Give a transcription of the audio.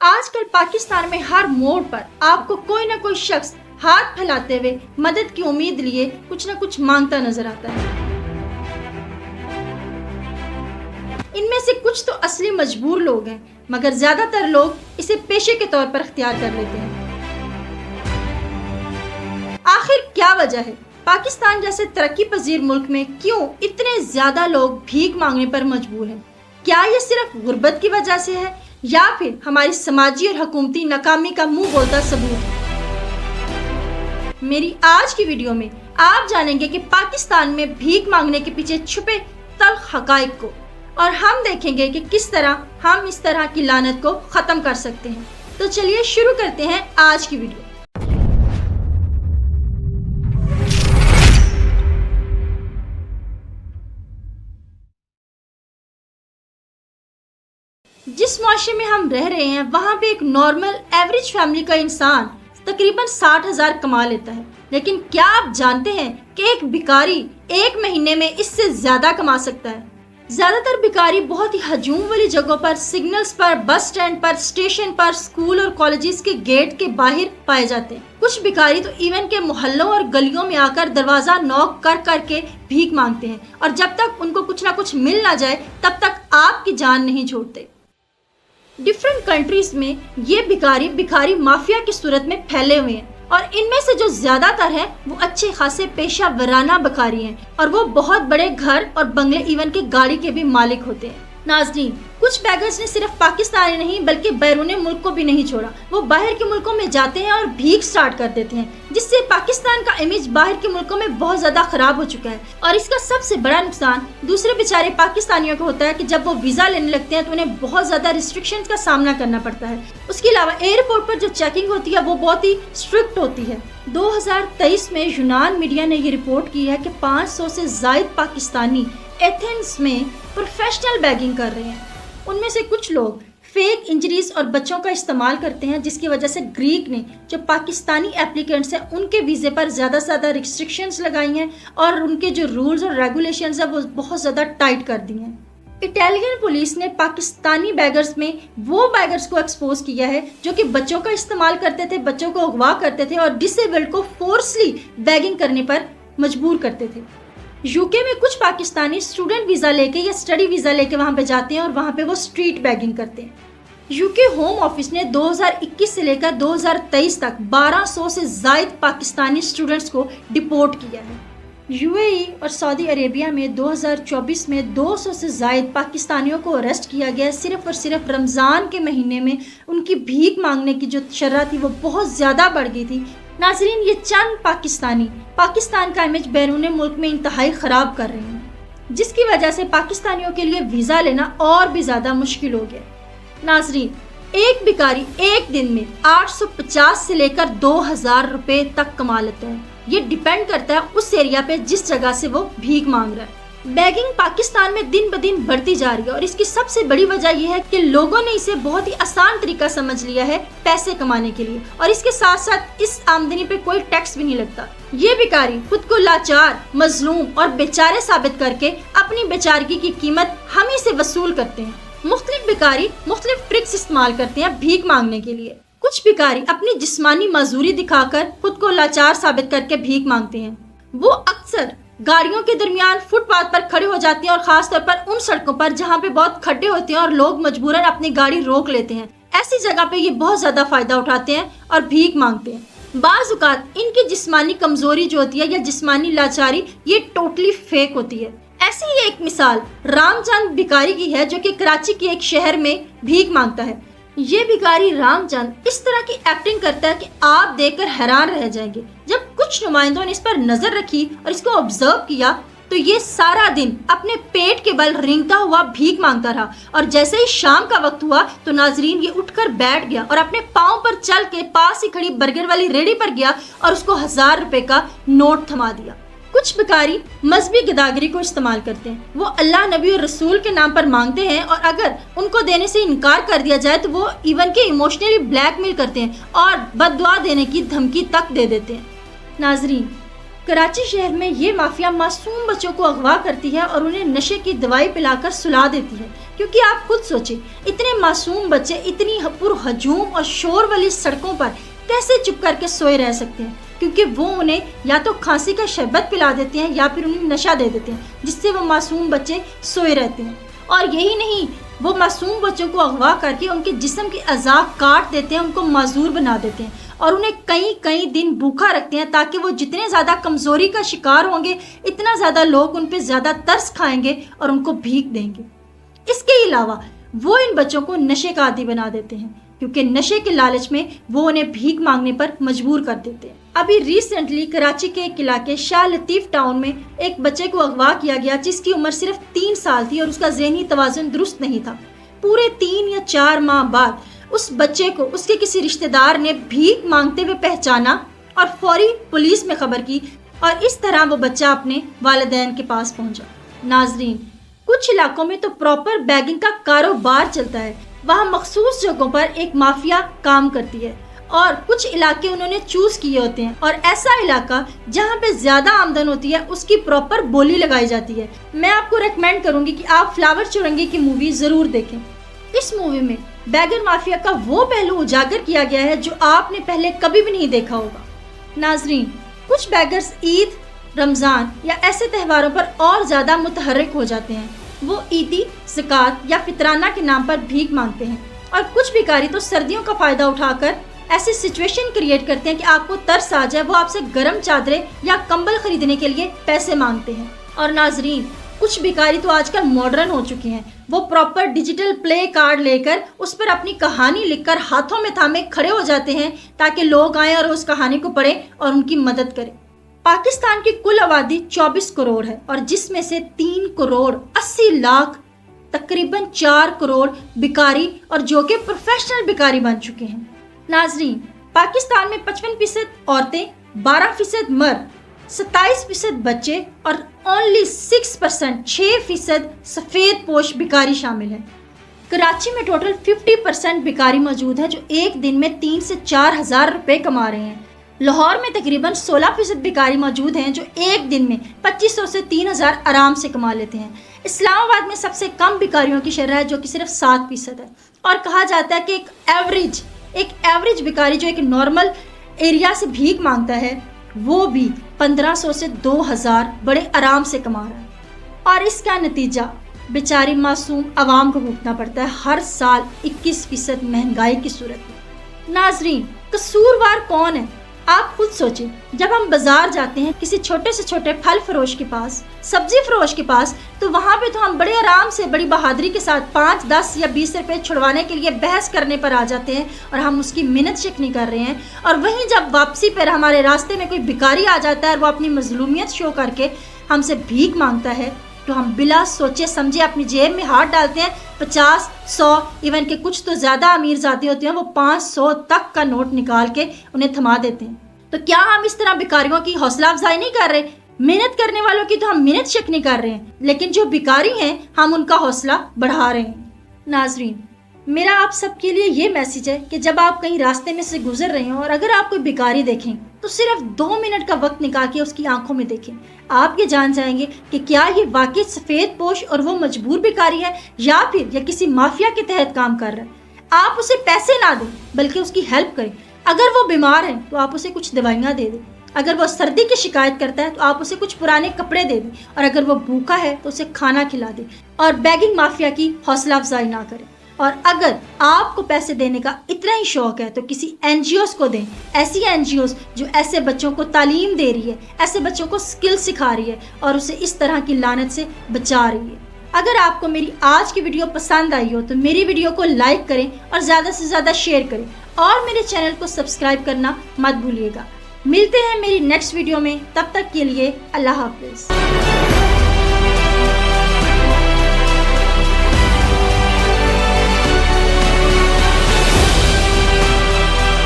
آج کل پاکستان میں ہر موڑ پر آپ کو کوئی نہ کوئی شخص ہاتھ پھیلاتے ہوئے مدد کی امید لیے کچھ نہ کچھ مانگتا نظر آتا ہے۔ ان میں سے کچھ تو اصلی مجبور لوگ ہیں، مگر زیادہ تر لوگ اسے پیشے کے طور پر اختیار کر لیتے ہیں۔ آخر کیا وجہ ہے؟ پاکستان جیسے ترقی پذیر ملک میں کیوں اتنے زیادہ لوگ بھیک مانگنے پر مجبور ہیں؟ کیا یہ صرف غربت کی وجہ سے ہے یا پھر ہماری سماجی اور حکومتی ناکامی کا منہ بولتا ثبوت ہے؟ میری آج کی ویڈیو میں آپ جانیں گے کہ پاکستان میں بھیک مانگنے کے پیچھے چھپے تلخ حقائق کو، اور ہم دیکھیں گے کہ کس طرح ہم اس طرح کی لعنت کو ختم کر سکتے ہیں۔ تو چلیے شروع کرتے ہیں آج کی ویڈیو۔ جس معاشرے میں ہم رہ رہے ہیں وہاں پہ ایک نارمل ایوریج فیملی کا انسان تقریباً 60,000 کما لیتا ہے، لیکن کیا آپ جانتے ہیں کہ ایک بھکاری ایک مہینے میں اس سے زیادہ کما سکتا ہے؟ زیادہ تر بھکاری بہت ہی ہجوم والی جگہوں پر، سگنلز پر، بس سٹینڈ پر، اسٹیشن پر، اسکول اور کالجز کے گیٹ کے باہر پائے جاتے ہیں۔ کچھ بھکاری تو ایون کے محلوں اور گلیوں میں آ کر دروازہ نوک کر کر کے بھیک مانگتے ہیں، اور جب تک ان کو کچھ نہ کچھ مل نہ جائے تب تک آپ کی جان نہیں چھوڑتے۔ ڈفرینٹ کنٹریز میں یہ بھکاری مافیا کی صورت میں پھیلے ہوئے ہیں، اور ان میں سے جو زیادہ تر ہیں وہ اچھے خاصے پیشہ ورانہ بھکاری ہیں، اور وہ بہت بڑے گھر اور بنگلے ایون کے گاڑی کے بھی مالک ہوتے ہیں۔ ناظرین، کچھ بیگرز نے صرف پاکستان نہیں بلکہ بیرون ملک کو بھی نہیں چھوڑا۔ وہ باہر کے ملکوں میں جاتے ہیں اور بھیک سٹارٹ کر دیتے ہیں، جس سے پاکستان کا امیج باہر کے ملکوں میں بہت زیادہ خراب ہو چکا ہے۔ اور اس کا سب سے بڑا نقصان دوسرے بیچارے پاکستانیوں کو ہوتا ہے کہ جب وہ ویزا لینے لگتے ہیں تو انہیں بہت زیادہ ریسٹرکشنز کا سامنا کرنا پڑتا ہے۔ اس کے علاوہ ایئرپورٹ پر جو چیکنگ ہوتی ہے وہ بہت ہی اسٹرکٹ ہوتی ہے۔ 2023 میں یونان میڈیا نے یہ رپورٹ کی ہے کہ 500 سے زائد پاکستانی ایتھنز میں پروفیشنل بیگنگ کر رہے ہیں۔ ان میں سے کچھ لوگ فیک انجریز اور بچوں کا استعمال کرتے ہیں، جس کی وجہ سے گریک نے جو پاکستانی اپلیکنٹس ہیں ان کے ویزے پر زیادہ سے زیادہ ریسٹرکشنز لگائی ہیں، اور ان کے جو رولز اور ریگولیشنز ہیں وہ بہت زیادہ ٹائٹ کر دی ہیں۔ اٹالین پولیس نے پاکستانی بیگرز میں وہ بیگرز کو ایکسپوز کیا ہے جو کہ بچوں کا استعمال کرتے تھے، بچوں کو اغوا کرتے تھے اور ڈسیبلڈ کو فورسلی بیگنگ کرنے پر مجبور کرتے تھے۔ یوکے میں کچھ پاکستانی اسٹوڈنٹ ویزا لے کے یا اسٹڈی ویزا لے کے وہاں پہ جاتے ہیں اور وہاں پہ وہ اسٹریٹ بیگنگ کرتے ہیں۔ یوکے ہوم آفس نے 2021 سے لے کر 2023 تک 1200 سے زائد پاکستانی اسٹوڈنٹس کو ڈپورٹ کیا ہے۔ یو اے ای اور سعودی عربیہ میں 2024 میں 200 سے زائد پاکستانیوں کو اریسٹ کیا گیا، صرف اور صرف رمضان کے مہینے میں ان کی بھیک مانگنے کی جو شرح تھی وہ بہت زیادہ بڑھ گئی تھی۔ ناظرین، یہ چند پاکستانی پاکستان کا امیج بیرون ملک میں انتہائی خراب کر رہے ہیں، جس کی وجہ سے پاکستانیوں کے لیے ویزا لینا اور بھی زیادہ مشکل ہو گیا۔ ناظرین، ایک بھکاری ایک دن میں 850 سے لے کر 2000 روپے تک کما لیتا ہے۔ یہ ڈیپینڈ کرتا ہے اس ایریا پہ جس جگہ سے وہ بھیک مانگ رہا ہے۔ بیگنگ پاکستان میں دن بدن بڑھتی جا رہی ہے، اور اس کی سب سے بڑی وجہ یہ ہے کہ لوگوں نے اسے بہت ہی آسان طریقہ سمجھ لیا ہے پیسے کمانے کے لیے، اور اس کے ساتھ ساتھ اس آمدنی پہ کوئی ٹیکس بھی نہیں لگتا۔ یہ بھکاری خود کو لاچار، مظلوم اور بیچارے ثابت کر کے اپنی بیچارگی کی قیمت ہم ہی سے وصول کرتے ہیں۔ مختلف بھکاری مختلف ٹرکس استعمال کرتے ہیں بھیک مانگنے کے لیے۔ کچھ بھکاری اپنی جسمانی معذوری دکھا کر خود کو لاچار ثابت کر کے بھیک مانگتے ہیں۔ وہ اکثر گاڑیوں کے درمیان فٹ پاتھ پر کھڑے ہو جاتے ہیں، اور خاص طور پر ان سڑکوں پر جہاں پہ بہت کھڈے ہوتے ہیں اور لوگ مجبوراً اپنی گاڑی روک لیتے ہیں۔ ایسی جگہ پہ یہ بہت زیادہ فائدہ اٹھاتے ہیں اور بھیک مانگتے ہیں۔ بعض اوقات ان کی جسمانی کمزوری جو ہوتی ہے یا جسمانی لاچاری یہ ٹوٹلی فیک ہوتی ہے۔ ایسی ہی ایک مثال رام چند بھکاری کی ہے، جو کہ کراچی کے ایک شہر میں بھیک مانگتا ہے۔ یہ بھکاری رام چند اس طرح کی ایکٹنگ کرتا ہے کہ آپ دیکھ کر حیران رہ جائیں گے۔ جب کچھ نمائندوں نے اس پر نظر رکھی اور اس کو آبزرو کیا تو یہ سارا دن اپنے پیٹ کے بل رینگتا ہوا بھیک مانگتا رہا، اور جیسے ہی شام کا وقت ہوا تو ناظرین یہ اٹھ کر بیٹھ گیا اور اپنے پاؤں پر چل کے پاس ہی کھڑی برگر والی ریڑھی پر گیا اور اس کو 1000 روپے کا نوٹ تھما دیا۔ کچھ بھکاری مذہبی گداگری کو استعمال کرتے ہیں۔ وہ اللہ، نبی اور رسول کے نام پر مانگتے ہیں، اور اگر ان کو دینے سے انکار کر دیا جائے تو وہ ایون کے ایموشنلی بلیک میل کرتے ہیں اور بد دعا دینے کی دھمکی تک دے دیتے ہیں۔ ناظرین، کراچی شہر میں یہ مافیا معصوم بچوں کو اغوا کرتی ہے اور انہیں نشے کی دوائی پلا کر سلا دیتی ہے، کیونکہ آپ خود سوچیں اتنے معصوم بچے اتنی پرہجوم اور شور والی سڑکوں پر کیسے چپ کر کے سوئے رہ سکتے ہیں، کیونکہ وہ انہیں یا تو کھانسی کا شربت پلا دیتے ہیں یا پھر انہیں نشہ دے دیتے ہیں جس سے وہ معصوم بچے سوئے رہتے ہیں۔ اور یہی نہیں، وہ معصوم بچوں کو اغوا کر کے ان کے جسم کے اعضاء کاٹ دیتے ہیں، ان کو معذور بنا دیتے ہیں اور انہیں کئی دن بھوکا رکھتے ہیں تاکہ وہ جتنے زیادہ کمزوری کا شکار ہوں گے اتنا زیادہ لوگ ان پہ زیادہ ترس کھائیں گے اور ان کو بھیک دیں گے۔ اس کے علاوہ وہ ان بچوں کو نشے کا عادی بنا دیتے ہیں، کیونکہ نشے کے لالچ میں وہ انہیں بھیک مانگنے پر مجبور کر دیتے ہیں۔ ابھی ریسنٹلی کراچی کے ایک علاقے شاہ لطیف ٹاؤن میں ایک بچے کو اغوا کیا گیا جس کی عمر صرف 3 سال تھی اور اس کا ذہنی توازن درست نہیں تھا۔ پورے 3 یا 4 ماہ بعد اس بچے کو اس کے کسی رشتہ دار نے بھیک مانگتے ہوئے پہچانا اور فوری پولیس میں خبر کی اور اس طرح وہ بچہ اپنے والدین کے پاس پہنچا۔ ناظرین، کچھ علاقوں میں تو پراپر بیگنگ کا کاروبار چلتا ہے، وہاں مخصوص جگہوں پر ایک مافیا کام کرتی ہے اور کچھ علاقے انہوں نے چوز کیے ہوتے ہیں، اور ایسا علاقہ جہاں پہ زیادہ آمدن ہوتی ہے اس کی پراپر بولی لگائی جاتی ہے۔ میں آپ کو ریکمینڈ کروں گی کہ آپ فلاور چورنگی کی مووی ضرور دیکھیں۔ اس مووی میں بیگر مافیا کا وہ پہلو اجاگر کیا گیا ہے جو آپ نے پہلے کبھی بھی نہیں دیکھا ہوگا۔ ناظرین، کچھ بیگرز عید، رمضان یا ایسے تہواروں پر اور زیادہ متحرک ہو جاتے ہیں، وہ عیدی، زکوٰۃ یا فطرانہ کے نام پر بھیک مانگتے ہیں، اور کچھ بھکاری تو سردیوں کا فائدہ اٹھا کر ایسی سچویشن کریٹ کرتے ہیں کہ آپ کو ترس آ جائے، وہ آپ سے گرم چادریں یا کمبل خریدنے کے لیے پیسے مانگتے ہیں۔ اور ناظرین، کچھ بھکاری تو آج کل ماڈرن ہو چکے ہیں، وہ پراپر ڈیجیٹل پلے کارڈ لے کر اس پر اپنی کہانی لکھ کر ہاتھوں میں تھامے کھڑے ہو جاتے ہیں تاکہ لوگ آئیں اور اس کہانی کو پڑھیں اور ان کی مدد کریں۔ پاکستان کی کل آبادی 24 کروڑ ہے اور جس میں سے 3 کروڑ 80 لاکھ تقریباً 4 کروڑ بھکاری اور جو کہ پروفیشنل بھکاری بن چکے ہیں۔ ناظرین، پاکستان میں 55% عورتیں، 12% مرد، 27% بچے اور اونلی 6% سفید پوش بھکاری شامل ہیں۔ کراچی میں ٹوٹل 50% بھکاری موجود ہے جو ایک دن میں 3 سے 4 ہزار روپے کما رہے ہیں۔ لاہور میں تقریباً 16% بھکاری موجود ہیں جو ایک دن میں 2500 سے 3000 آرام سے کما لیتے ہیں۔ اسلام آباد میں سب سے کم بھکاریوں کی شرح ہے جو کہ صرف 7% ہے، اور کہا جاتا ہے کہ ایک ایوریج بھکاری جو ایک نارمل ایریا سے بھیک مانگتا ہے وہ بھی 1500 سے 2000 بڑے آرام سے کما رہا ہے، اور اس کا نتیجہ بیچاری معصوم عوام کو بھگتنا پڑتا ہے ہر سال 21% مہنگائی کی صورت میں۔ ناظرین، قصوروار کون ہے؟ آپ خود سوچیں، جب ہم بازار جاتے ہیں کسی چھوٹے سے چھوٹے پھل فروش کے پاس، سبزی فروش کے پاس، تو وہاں پہ تو ہم بڑے آرام سے بڑی بہادری کے ساتھ 5، 10 یا 20 روپے چھڑوانے کے لیے بحث کرنے پر آ جاتے ہیں اور ہم اس کی منت شکنی کر رہے ہیں، اور وہیں جب واپسی پر ہمارے راستے میں کوئی بھکاری آ جاتا ہے اور وہ اپنی مظلومیت شو کر کے ہم سے بھیک مانگتا ہے تو ہم بلا سوچے سمجھے اپنی جیب میں ہاتھ ڈالتے ہیں، 50، 100، ایون کہ کچھ تو زیادہ امیر ذاتی ہوتے ہیں وہ 500 تک کا نوٹ نکال کے انہیں تھما دیتے ہیں۔ تو کیا ہم اس طرح بھکاریوں کی حوصلہ افزائی نہیں کر رہے؟ محنت کرنے والوں کی تو ہم منت شکنی کر رہے ہیں، لیکن جو بھکاری ہیں ہم ان کا حوصلہ بڑھا رہے ہیں۔ ناظرین، میرا آپ سب کے لیے یہ میسج ہے کہ جب آپ کہیں راستے میں سے گزر رہے ہوں اور اگر آپ کوئی بھکاری دیکھیں تو صرف 2 منٹ کا وقت نکال کے اس کی آنکھوں میں دیکھیں، آپ یہ جان جائیں گے کہ کیا یہ واقعی سفید پوش اور وہ مجبور بھکاری ہے یا پھر یہ کسی مافیا کے تحت کام کر رہا ہے۔ آپ اسے پیسے نہ دیں بلکہ اس کی ہیلپ کریں۔ اگر وہ بیمار ہے تو آپ اسے کچھ دوائیاں دے دیں، اگر وہ سردی کی شکایت کرتا ہے تو آپ اسے کچھ پرانے کپڑے دے دیں، اور اگر وہ بھوکا ہے تو اسے کھانا کھلا دیں، اور بیگنگ مافیا کی حوصلہ افزائی نہ کریں۔ اور اگر آپ کو پیسے دینے کا اتنا ہی شوق ہے تو کسی NGOs کو دیں، ایسی NGOs جو ایسے بچوں کو تعلیم دے رہی ہے، ایسے بچوں کو سکل سکھا رہی ہے اور اسے اس طرح کی لعنت سے بچا رہی ہے۔ اگر آپ کو میری آج کی ویڈیو پسند آئی ہو تو میری ویڈیو کو لائک کریں اور زیادہ سے زیادہ شیئر کریں، اور میرے چینل کو سبسکرائب کرنا مت بھولیے گا۔ ملتے ہیں میری نیکسٹ ویڈیو میں، تب تک کے لیے اللہ حافظ۔